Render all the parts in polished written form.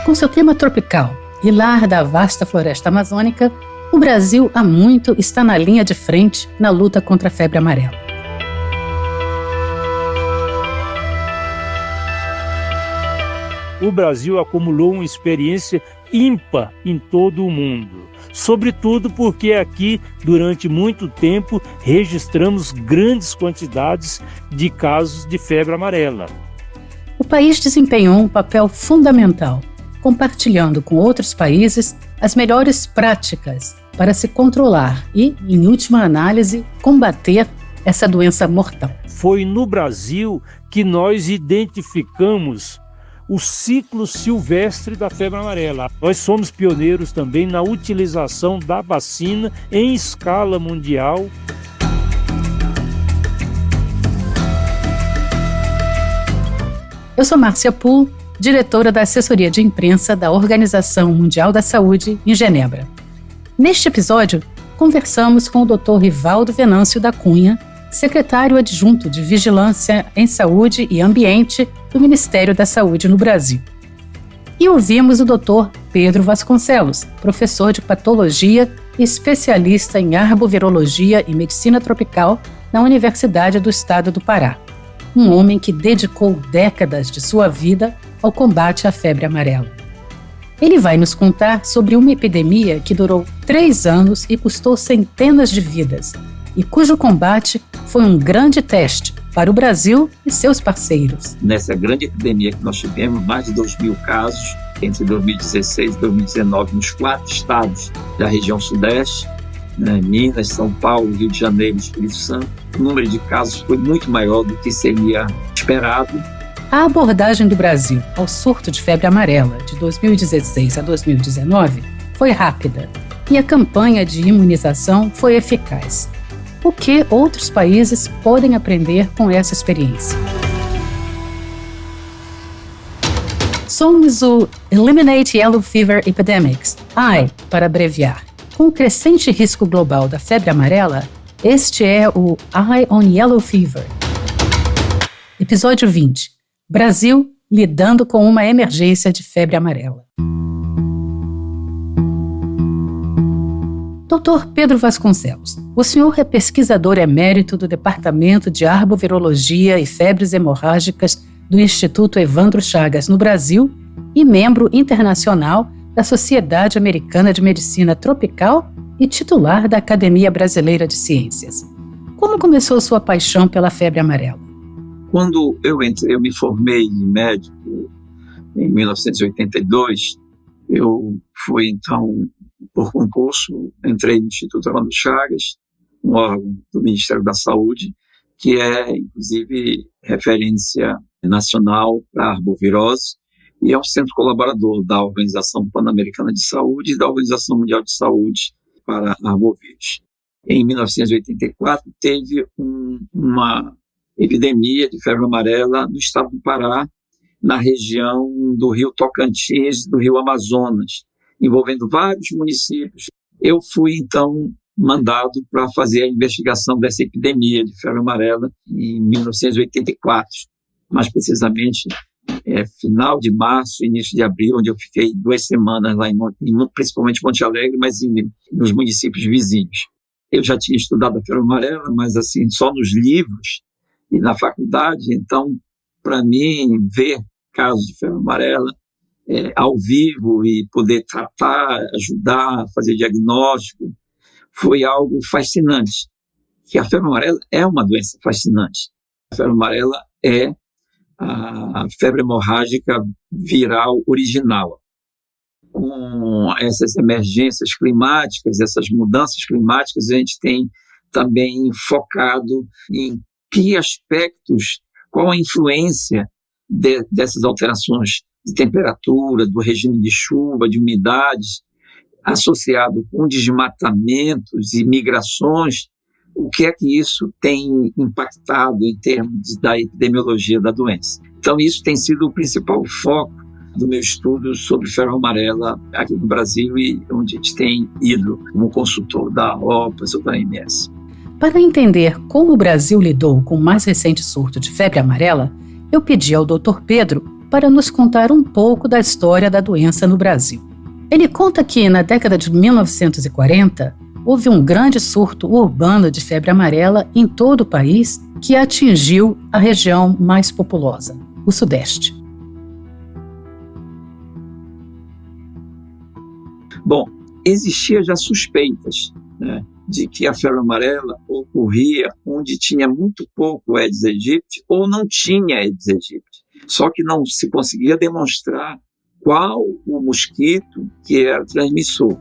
Com seu clima tropical e lar da vasta floresta amazônica, o Brasil há muito está na linha de frente na luta contra a febre amarela. O Brasil acumulou uma experiência ímpar em todo o mundo, sobretudo porque aqui, durante muito tempo, registramos grandes quantidades de casos de febre amarela. O país desempenhou um papel fundamental, compartilhando com outros países as melhores práticas para se controlar e, em última análise, combater essa doença mortal. Foi no Brasil que nós identificamos o ciclo silvestre da febre amarela. Nós somos pioneiros também na utilização da vacina em escala mundial. Eu sou Márcia Pull, diretora da assessoria de imprensa da Organização Mundial da Saúde em Genebra. Neste episódio, conversamos com o Dr. Rivaldo Venâncio da Cunha, secretário adjunto de Vigilância em Saúde e Ambiente do Ministério da Saúde no Brasil. E ouvimos o Dr. Pedro Vasconcelos, professor de Patologia e especialista em Arbovirologia e Medicina Tropical na Universidade do Estado do Pará. Um homem que dedicou décadas de sua vida ao combate à febre amarela. Ele vai nos contar sobre uma epidemia que durou 3 anos e custou centenas de vidas, e cujo combate foi um grande teste para o Brasil e seus parceiros. Nessa grande epidemia que nós tivemos, mais de 2.000 casos entre 2016 e 2019 nos 4 estados da região sudeste, Minas, São Paulo, Rio de Janeiro e Espírito Santo. O número de casos foi muito maior do que seria esperado. A abordagem do Brasil ao surto de febre amarela de 2016 a 2019 foi rápida e a campanha de imunização foi eficaz. O que outros países podem aprender com essa experiência? Somos o Eliminate Yellow Fever Epidemics, EYE, para abreviar. Com o crescente risco global da febre amarela, este é o Eye on Yellow Fever. Episódio 20. Brasil lidando com uma emergência de febre amarela. Dr. Pedro Vasconcelos, o senhor é pesquisador emérito do Departamento de Arbovirologia e Febres Hemorrágicas do Instituto Evandro Chagas no Brasil e membro internacional da Sociedade Americana de Medicina Tropical e titular da Academia Brasileira de Ciências. Como começou sua paixão pela febre amarela? Quando eu me formei médico em 1982, eu fui então, por concurso, entrei no Instituto Evandro Chagas, um órgão do Ministério da Saúde, que é, inclusive, referência nacional para arbovirose, e é um centro colaborador da Organização Pan-Americana de Saúde e da Organização Mundial de Saúde para Arbovírus. Em 1984, teve uma epidemia de febre amarela no estado do Pará, na região do rio Tocantins, do rio Amazonas, envolvendo vários municípios. Eu fui, então, mandado para fazer a investigação dessa epidemia de febre amarela em 1984, mais precisamente final de março, início de abril, onde eu fiquei 2 semanas lá, principalmente em Monte Alegre, mas nos municípios vizinhos. Eu já tinha estudado a febre amarela, mas assim, só nos livros e na faculdade, então, para mim, ver casos de febre amarela ao vivo e poder tratar, ajudar, fazer diagnóstico, foi algo fascinante. Que a febre amarela é uma doença fascinante. A febre amarela é a febre hemorrágica viral original. Com essas emergências climáticas, essas mudanças climáticas, a gente tem também focado em que aspectos, qual a influência dessas alterações de temperatura, do regime de chuva, de umidades, associado com desmatamentos e migrações, o que é que isso tem impactado em termos da epidemiologia da doença. Então, isso tem sido o principal foco do meu estudo sobre febre amarela aqui no Brasil e onde a gente tem ido como consultor da OPAS ou da OMS. Para entender como o Brasil lidou com o mais recente surto de febre amarela, eu pedi ao Dr. Pedro para nos contar um pouco da história da doença no Brasil. Ele conta que, na década de 1940, houve um grande surto urbano de febre amarela em todo o país que atingiu a região mais populosa, o Sudeste. Bom, existiam já suspeitas, né, de que a febre amarela ocorria onde tinha muito pouco Aedes aegypti ou não tinha Aedes aegypti. Só que não se conseguia demonstrar qual o mosquito que era transmissor.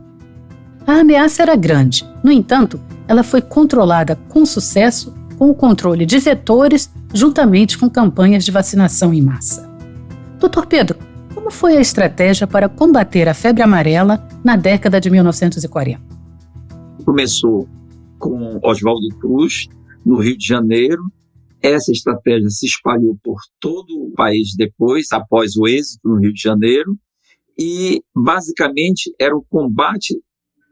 A ameaça era grande. No entanto, ela foi controlada com sucesso com o controle de vetores, juntamente com campanhas de vacinação em massa. Dr. Pedro, como foi a estratégia para combater a febre amarela na década de 1940? Começou com Oswaldo Cruz, no Rio de Janeiro. Essa estratégia se espalhou por todo o país depois, após o êxito no Rio de Janeiro, e basicamente era o combate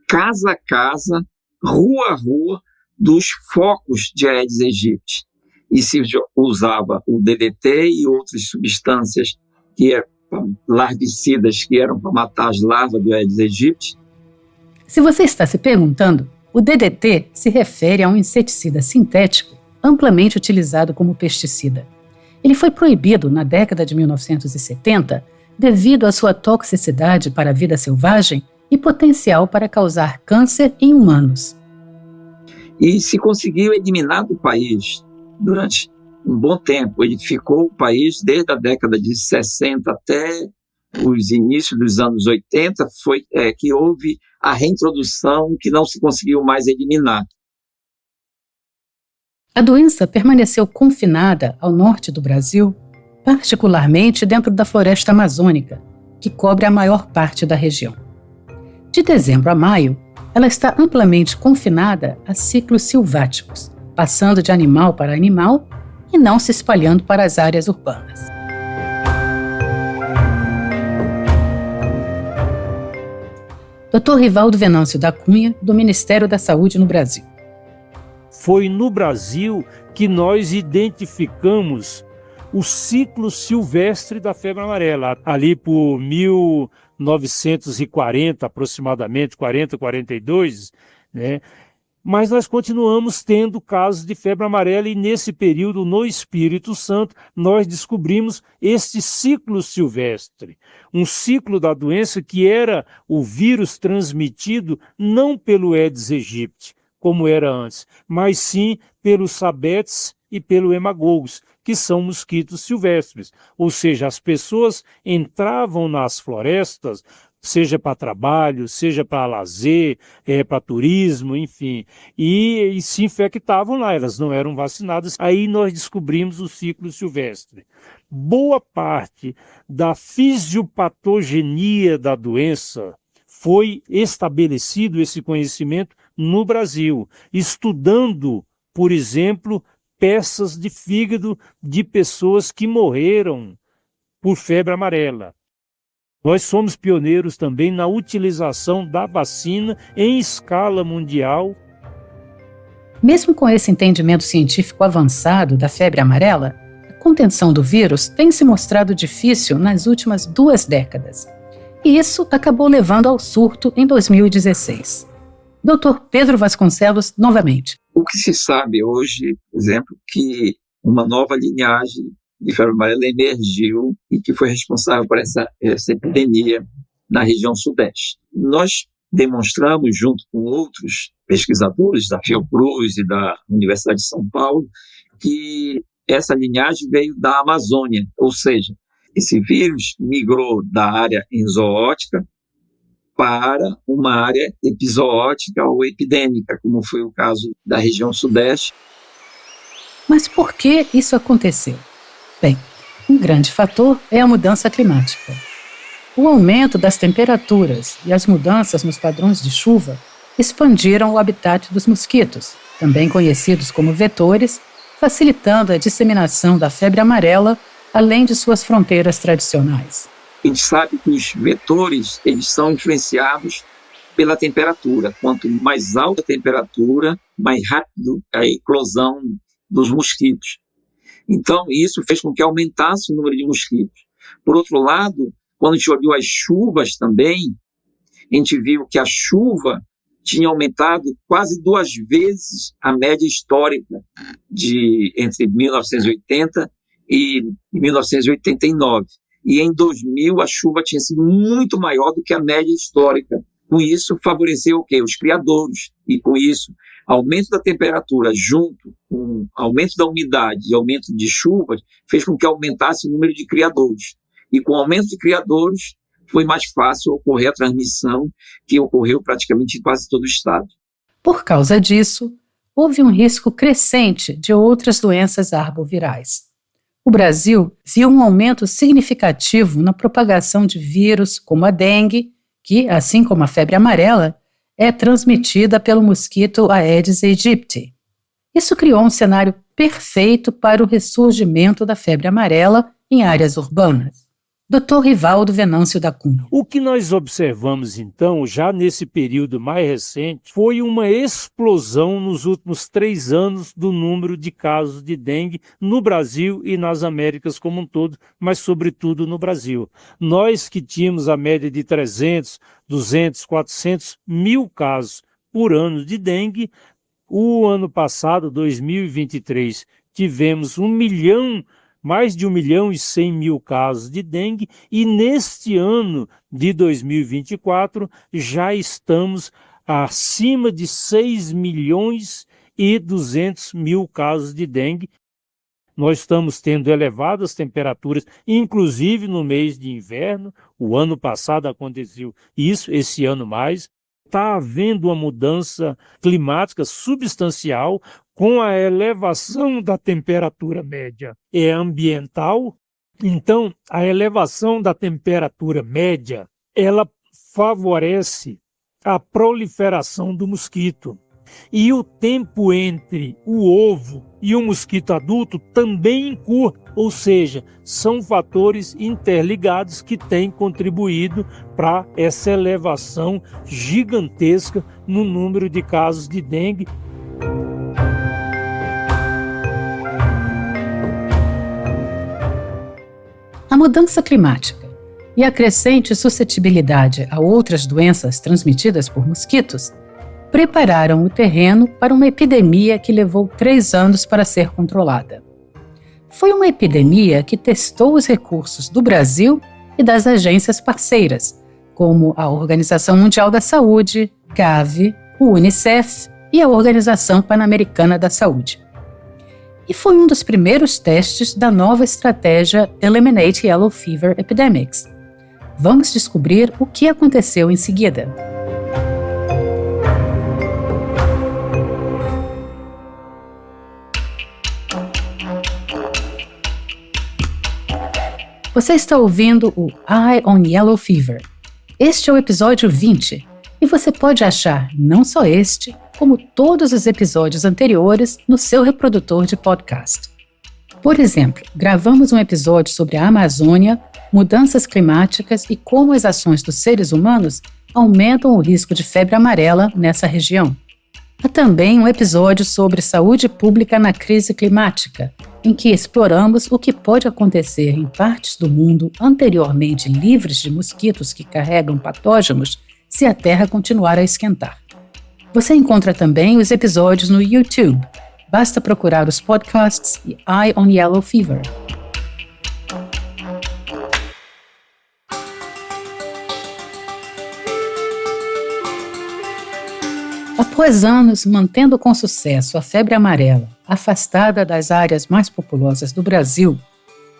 casa a casa, rua a rua, dos focos de Aedes aegypti. E se usava o DDT e outras substâncias que eram larvicidas, que eram para matar as larvas do Aedes aegypti. Se você está se perguntando, o DDT se refere a um inseticida sintético amplamente utilizado como pesticida. Ele foi proibido na década de 1970 devido à sua toxicidade para a vida selvagem e potencial para causar câncer em humanos. E se conseguiu eliminar do país durante um bom tempo. Ele ficou o país desde a década de 60 até os inícios dos anos 80, foi que houve a reintrodução que não se conseguiu mais eliminar. A doença permaneceu confinada ao norte do Brasil, particularmente dentro da floresta amazônica, que cobre a maior parte da região. De dezembro a maio, ela está amplamente confinada a ciclos silváticos, passando de animal para animal e não se espalhando para as áreas urbanas. Dr. Rivaldo Venâncio da Cunha, do Ministério da Saúde no Brasil. Foi no Brasil que nós identificamos o ciclo silvestre da febre amarela, ali por 1940, aproximadamente, 40, 42, né? Mas nós continuamos tendo casos de febre amarela e nesse período, no Espírito Santo, nós descobrimos este ciclo silvestre, um ciclo da doença que era o vírus transmitido não pelo Aedes aegypti, como era antes, mas sim pelo Sabetes e pelo Hemagogos, que são mosquitos silvestres. Ou seja, as pessoas entravam nas florestas, seja para trabalho, seja para lazer, para turismo, enfim, e se infectavam lá, elas não eram vacinadas. Aí nós descobrimos o ciclo silvestre. Boa parte da fisiopatogenia da doença foi estabelecido esse conhecimento no Brasil, estudando, por exemplo, peças de fígado de pessoas que morreram por febre amarela. Nós somos pioneiros também na utilização da vacina em escala mundial. Mesmo com esse entendimento científico avançado da febre amarela, a contenção do vírus tem se mostrado difícil nas últimas 2 décadas. E isso acabou levando ao surto em 2016. Dr. Pedro Vasconcelos, novamente. O que se sabe hoje, por exemplo, que uma nova linhagem de febre amarela emergiu e que foi responsável por essa epidemia na região sudeste. Nós demonstramos, junto com outros pesquisadores da Fiocruz e da Universidade de São Paulo, que essa linhagem veio da Amazônia, ou seja, esse vírus migrou da área enzootica para uma área epizoótica ou epidêmica, como foi o caso da região sudeste. Mas por que isso aconteceu? Bem, um grande fator é a mudança climática. O aumento das temperaturas e as mudanças nos padrões de chuva expandiram o habitat dos mosquitos, também conhecidos como vetores, facilitando a disseminação da febre amarela, além de suas fronteiras tradicionais. A gente sabe que os vetores eles são influenciados pela temperatura. Quanto mais alta a temperatura, mais rápido a eclosão dos mosquitos. Então, isso fez com que aumentasse o número de mosquitos. Por outro lado, quando a gente olhou as chuvas também, a gente viu que a chuva tinha aumentado quase 2 vezes a média histórica entre 1980 e 1989. E em 2000 a chuva tinha sido muito maior do que a média histórica. Com isso, favoreceu o quê? Os criadouros. E com isso, aumento da temperatura junto com aumento da umidade e aumento de chuvas fez com que aumentasse o número de criadouros. E com o aumento de criadouros, foi mais fácil ocorrer a transmissão, que ocorreu praticamente em quase todo o estado. Por causa disso, houve um risco crescente de outras doenças arbovirais. O Brasil viu um aumento significativo na propagação de vírus como a dengue, que, assim como a febre amarela, é transmitida pelo mosquito Aedes aegypti. Isso criou um cenário perfeito para o ressurgimento da febre amarela em áreas urbanas. Dr. Rivaldo Venâncio da Cunha. O que nós observamos, então, já nesse período mais recente, foi uma explosão nos últimos 3 anos do número de casos de dengue no Brasil e nas Américas como um todo, mas sobretudo no Brasil. Nós que tínhamos a média de 300, 200, 400 mil casos por ano de dengue, o ano passado, 2023, tivemos mais de 1.100.000 casos de dengue e neste ano de 2024 já estamos acima de 6.200.000 casos de dengue. Nós estamos tendo elevadas temperaturas, inclusive no mês de inverno. O ano passado aconteceu isso, esse ano mais. Está havendo uma mudança climática substancial com a elevação da temperatura média ambiental. Então, a elevação da temperatura média, ela favorece a proliferação do mosquito. E o tempo entre o ovo e o mosquito adulto também encurta, ou seja, são fatores interligados que têm contribuído para essa elevação gigantesca no número de casos de dengue. A mudança climática e a crescente suscetibilidade a outras doenças transmitidas por mosquitos prepararam o terreno para uma epidemia que levou 3 anos para ser controlada. Foi uma epidemia que testou os recursos do Brasil e das agências parceiras, como a Organização Mundial da Saúde, Gavi, o Unicef e a Organização Pan-Americana da Saúde. E foi um dos primeiros testes da nova estratégia Eliminate Yellow Fever Epidemics. Vamos descobrir o que aconteceu em seguida. Você está ouvindo o Eye on Yellow Fever. Este é o episódio 20 e você pode achar não só este, como todos os episódios anteriores no seu reprodutor de podcast. Por exemplo, gravamos um episódio sobre a Amazônia, mudanças climáticas e como as ações dos seres humanos aumentam o risco de febre amarela nessa região. Há também um episódio sobre saúde pública na crise climática, em que exploramos o que pode acontecer em partes do mundo anteriormente livres de mosquitos que carregam patógenos se a Terra continuar a esquentar. Você encontra também os episódios no YouTube. Basta procurar os podcasts e Eye on Yellow Fever. Após anos mantendo com sucesso a febre amarela, afastada das áreas mais populosas do Brasil,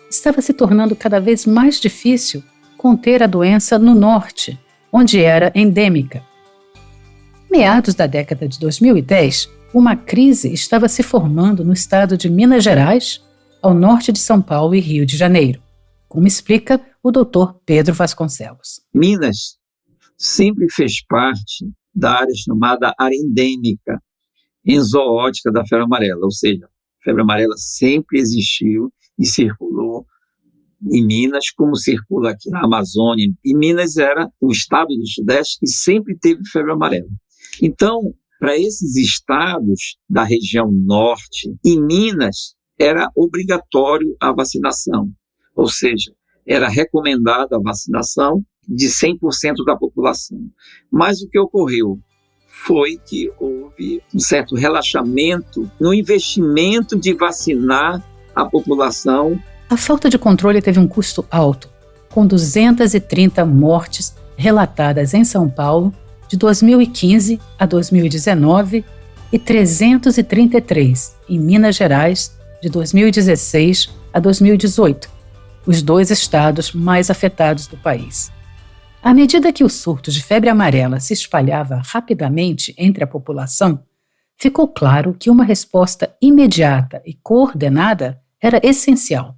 estava se tornando cada vez mais difícil conter a doença no norte, onde era endêmica. Meados da década de 2010, uma crise estava se formando no estado de Minas Gerais, ao norte de São Paulo e Rio de Janeiro, como explica o Dr. Pedro Vasconcelos. Minas sempre fez parte da área chamada área endêmica, zoótica da febre amarela, ou seja, a febre amarela sempre existiu e circulou em Minas, como circula aqui na Amazônia. E Minas era o estado do Sudeste que sempre teve febre amarela. Então, para esses estados da região norte, em Minas era obrigatório a vacinação, ou seja, era recomendada a vacinação de 100% da população. Mas o que ocorreu foi que houve um certo relaxamento no investimento de vacinar a população. A falta de controle teve um custo alto, com 230 mortes relatadas em São Paulo de 2015 a 2019 e 333 em Minas Gerais de 2016 a 2018, os 2 estados mais afetados do país. À medida que o surto de febre amarela se espalhava rapidamente entre a população, ficou claro que uma resposta imediata e coordenada era essencial.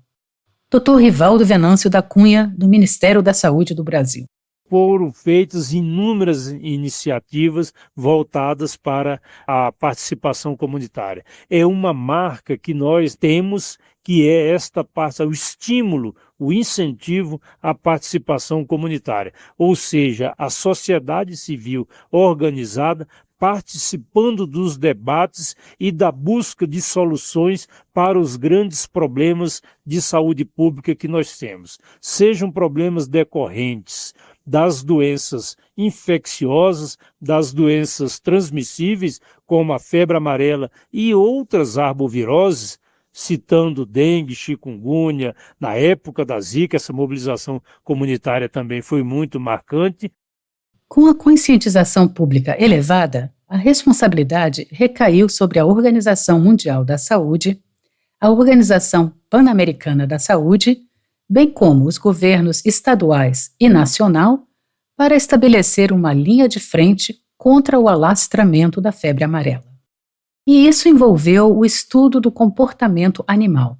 Dr. Rivaldo Venâncio da Cunha, do Ministério da Saúde do Brasil. Foram feitas inúmeras iniciativas voltadas para a participação comunitária. É uma marca que nós temos, que é esta parte, o estímulo, o incentivo à participação comunitária, ou seja, a sociedade civil organizada participando dos debates e da busca de soluções para os grandes problemas de saúde pública que nós temos. Sejam problemas decorrentes das doenças infecciosas, das doenças transmissíveis, como a febre amarela e outras arboviroses, citando dengue, chikungunya, na época da Zika, essa mobilização comunitária também foi muito marcante. Com a conscientização pública elevada, a responsabilidade recaiu sobre a Organização Mundial da Saúde, a Organização Pan-Americana da Saúde, bem como os governos estaduais e nacional, para estabelecer uma linha de frente contra o alastramento da febre amarela. E isso envolveu o estudo do comportamento animal.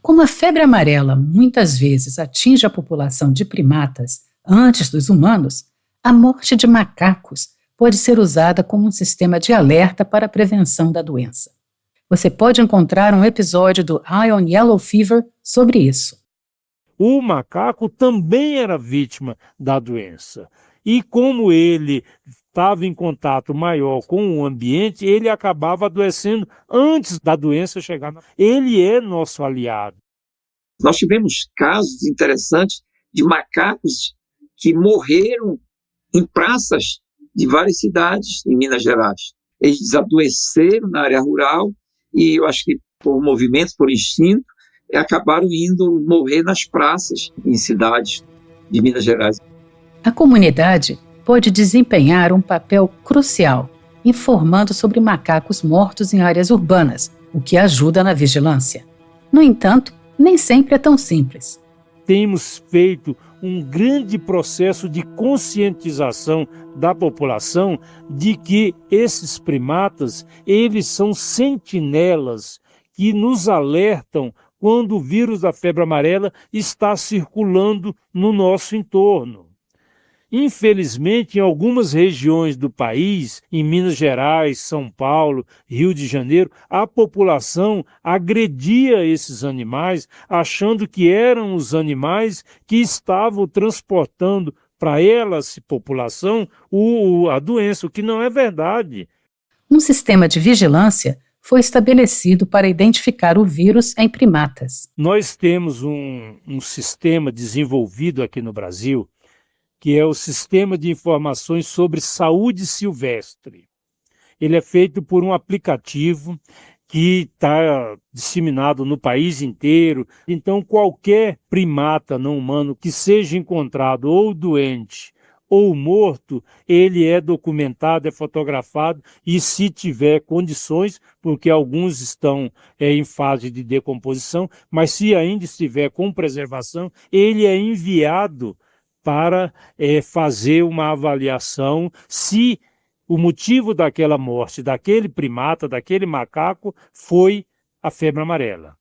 Como a febre amarela muitas vezes atinge a população de primatas antes dos humanos, a morte de macacos pode ser usada como um sistema de alerta para a prevenção da doença. Você pode encontrar um episódio do Eye on Yellow Fever sobre isso. O macaco também era vítima da doença. E como ele estava em contato maior com o ambiente, ele acabava adoecendo antes da doença chegar. Ele é nosso aliado. Nós tivemos casos interessantes de macacos que morreram em praças de várias cidades em Minas Gerais. Eles adoeceram na área rural e eu acho que por movimentos, por instinto, acabaram indo morrer nas praças em cidades de Minas Gerais. A comunidade pode desempenhar um papel crucial, informando sobre macacos mortos em áreas urbanas, o que ajuda na vigilância. No entanto, nem sempre é tão simples. Temos feito um grande processo de conscientização da população de que esses primatas, eles são sentinelas que nos alertam quando o vírus da febre amarela está circulando no nosso entorno. Infelizmente, em algumas regiões do país, em Minas Gerais, São Paulo, Rio de Janeiro, a população agredia esses animais, achando que eram os animais que estavam transportando para essa população a doença, o que não é verdade. Um sistema de vigilância foi estabelecido para identificar o vírus em primatas. Nós temos um sistema desenvolvido aqui no Brasil, que é o Sistema de Informações sobre Saúde Silvestre. Ele é feito por um aplicativo que está disseminado no país inteiro. Então, qualquer primata não humano que seja encontrado ou doente ou morto, ele é documentado, é fotografado e, se tiver condições, porque alguns estão em fase de decomposição, mas se ainda estiver com preservação, ele é enviado para fazer uma avaliação se o motivo daquela morte, daquele primata, daquele macaco, foi a febre amarela.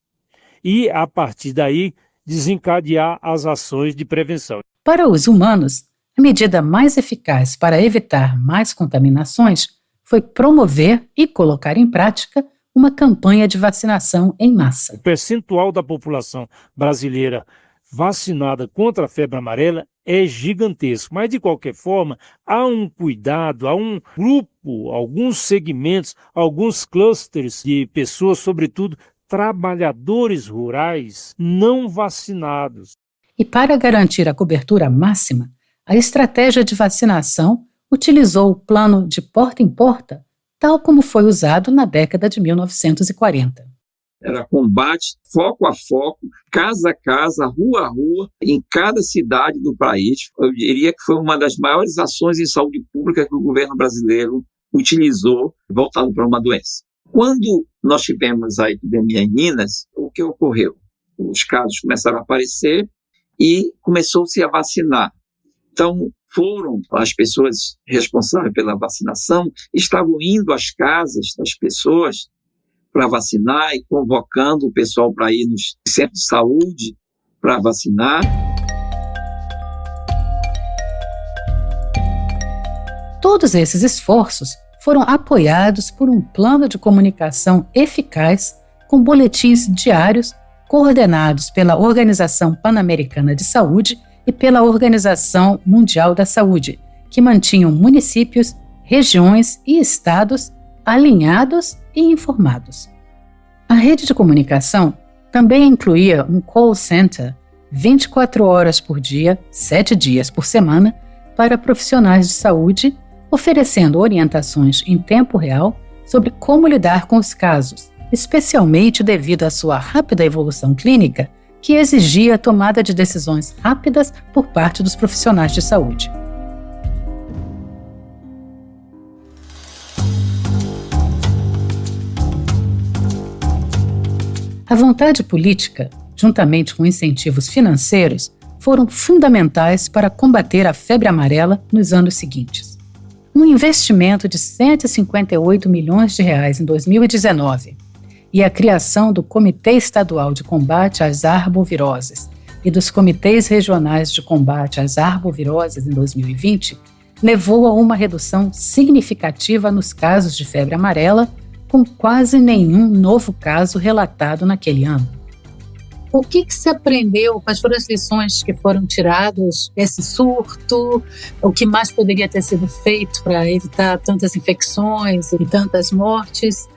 E, a partir daí, desencadear as ações de prevenção. Para os humanos, a medida mais eficaz para evitar mais contaminações foi promover e colocar em prática uma campanha de vacinação em massa. O percentual da população brasileira vacinada contra a febre amarela é gigantesco, mas de qualquer forma há um cuidado, há um grupo, alguns segmentos, alguns clusters de pessoas, sobretudo trabalhadores rurais não vacinados. E para garantir a cobertura máxima, a estratégia de vacinação utilizou o plano de porta em porta, tal como foi usado na década de 1940. Era combate foco a foco, casa a casa, rua a rua, em cada cidade do país. Eu diria que foi uma das maiores ações em saúde pública que o governo brasileiro utilizou voltado para uma doença. Quando nós tivemos a epidemia em Minas, o que ocorreu? Os casos começaram a aparecer e começou-se a vacinar. Então, foram as pessoas responsáveis pela vacinação, estavam indo às casas das pessoas para vacinar e convocando o pessoal para ir nos centros de saúde para vacinar. Todos esses esforços foram apoiados por um plano de comunicação eficaz com boletins diários coordenados pela Organização Pan-Americana de Saúde e pela Organização Mundial da Saúde, que mantinham municípios, regiões e estados alinhados e informados. A rede de comunicação também incluía um call center 24 horas por dia, 7 dias por semana, para profissionais de saúde, oferecendo orientações em tempo real sobre como lidar com os casos, especialmente devido à sua rápida evolução clínica, que exigia a tomada de decisões rápidas por parte dos profissionais de saúde. A vontade política, juntamente com incentivos financeiros, foram fundamentais para combater a febre amarela nos anos seguintes. Um investimento de R$ 158 milhões em 2019 e a criação do Comitê Estadual de Combate às Arboviroses e dos Comitês Regionais de Combate às Arboviroses em 2020 levou a uma redução significativa nos casos de febre amarela, com quase nenhum novo caso relatado naquele ano. O que se aprendeu? Quais foram as lições que foram tiradas desse surto? O que mais poderia ter sido feito para evitar tantas infecções e tantas mortes?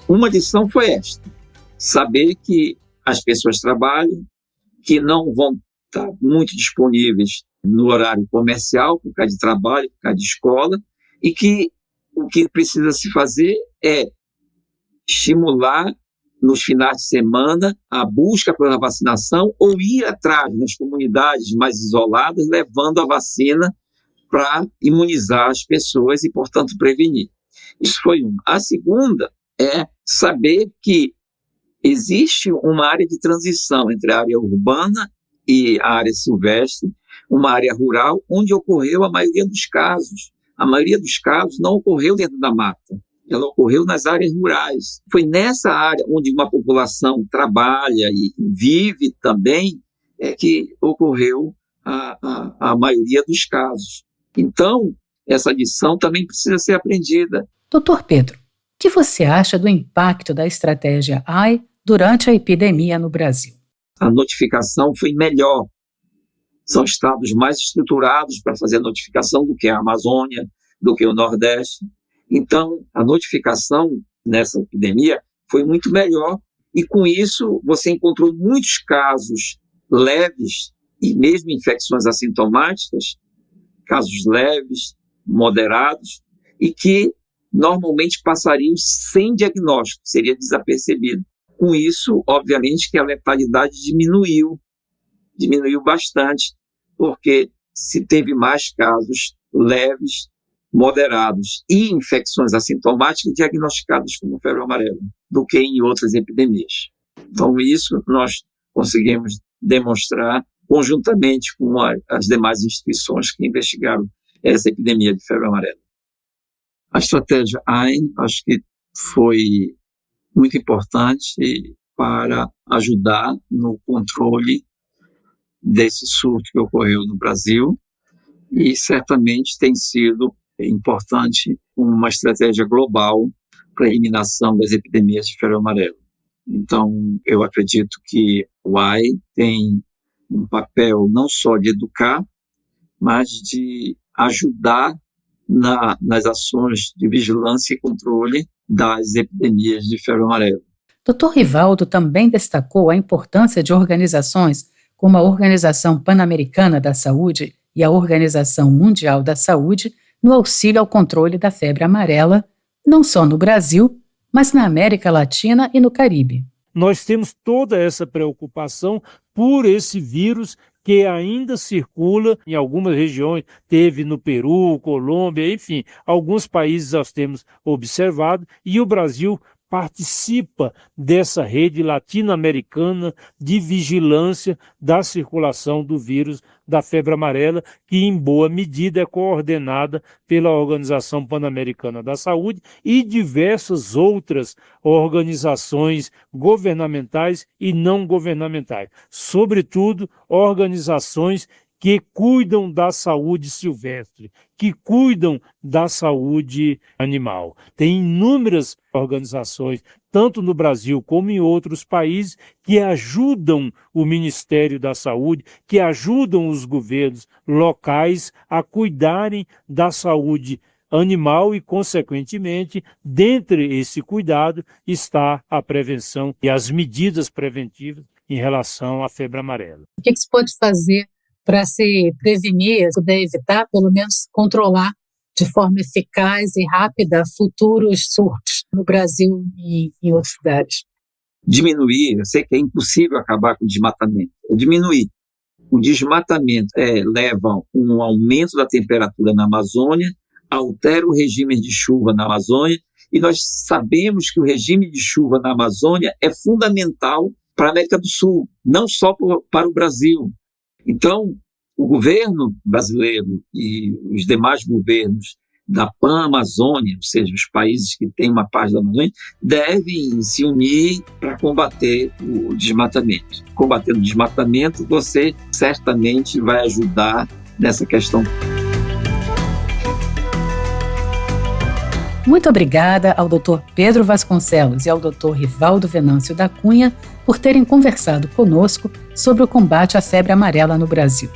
Uma lição foi esta: saber que as pessoas trabalham, que não vão estar muito disponíveis no horário comercial, por causa de trabalho, por causa de escola, e que o que precisa se fazer é estimular nos finais de semana a busca pela vacinação ou ir atrás nas comunidades mais isoladas, levando a vacina para imunizar as pessoas e, portanto, prevenir. Isso foi uma. A segunda é saber que existe uma área de transição entre a área urbana e a área silvestre, uma área rural, onde ocorreu a maioria dos casos. A maioria dos casos não ocorreu dentro da mata. Ela ocorreu nas áreas rurais. Foi nessa área onde uma população trabalha e vive também que ocorreu a maioria dos casos. Então, essa lição também precisa ser aprendida. Dr. Pedro, o que você acha do impacto da estratégia AI durante a epidemia no Brasil? A notificação foi melhor. São estados mais estruturados para fazer a notificação do que a Amazônia, do que o Nordeste. Então, a notificação nessa epidemia foi muito melhor e, com isso, você encontrou muitos casos leves e mesmo infecções assintomáticas, casos leves, moderados, e que normalmente passariam sem diagnóstico, seria desapercebido. Com isso, obviamente, que a letalidade diminuiu bastante, porque se teve mais casos leves, moderados e infecções assintomáticas diagnosticadas como febre amarela do que em outras epidemias. Então, isso nós conseguimos demonstrar conjuntamente com as demais instituições que investigaram essa epidemia de febre amarela. A estratégia AIN, acho que foi muito importante para ajudar no controle desse surto que ocorreu no Brasil e certamente tem sido importante uma estratégia global para a eliminação das epidemias de febre amarela. Então, eu acredito que o AI tem um papel não só de educar, mas de ajudar nas ações de vigilância e controle das epidemias de febre amarela. Dr. Rivaldo também destacou a importância de organizações como a Organização Pan-Americana da Saúde e a Organização Mundial da Saúde no auxílio ao controle da febre amarela, não só no Brasil, mas na América Latina e no Caribe. Nós temos toda essa preocupação por esse vírus que ainda circula em algumas regiões, teve no Peru, Colômbia, enfim, alguns países nós temos observado, e o Brasil participa dessa rede latino-americana de vigilância da circulação do vírus da febre amarela, que em boa medida é coordenada pela Organização Pan-Americana da Saúde e diversas outras organizações governamentais e não governamentais, sobretudo organizações que cuidam da saúde silvestre, que cuidam da saúde animal. Tem inúmeras organizações, tanto no Brasil como em outros países, que ajudam o Ministério da Saúde, que ajudam os governos locais a cuidarem da saúde animal e, consequentemente, dentre esse cuidado está a prevenção e as medidas preventivas em relação à febre amarela. O que se pode fazer para se prevenir, poder evitar, pelo menos controlar de forma eficaz e rápida futuros surtos no Brasil e em outros lugares? Diminuir, eu sei que é impossível acabar com o desmatamento, diminuir. O desmatamento leva a um aumento da temperatura na Amazônia, altera o regime de chuva na Amazônia, e nós sabemos que o regime de chuva na Amazônia é fundamental para a América do Sul, não só para o Brasil. Então, o governo brasileiro e os demais governos da Pan-Amazônia, ou seja, os países que têm uma parte da Amazônia, devem se unir para combater o desmatamento. Combatendo o desmatamento, você certamente vai ajudar nessa questão. Muito obrigada ao Dr. Pedro Vasconcelos e ao Dr. Rivaldo Venâncio da Cunha por terem conversado conosco sobre o combate à febre amarela no Brasil.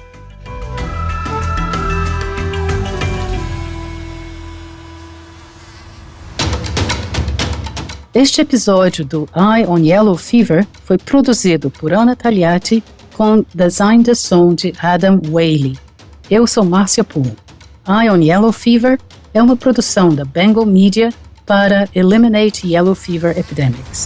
Este episódio do Eye on Yellow Fever foi produzido por Ana Tagliati com design de som de Adam Whaley. Eu sou Márcia Poole. Eye on Yellow Fever é uma produção da Bengal Media para Eliminate Yellow Fever Epidemics.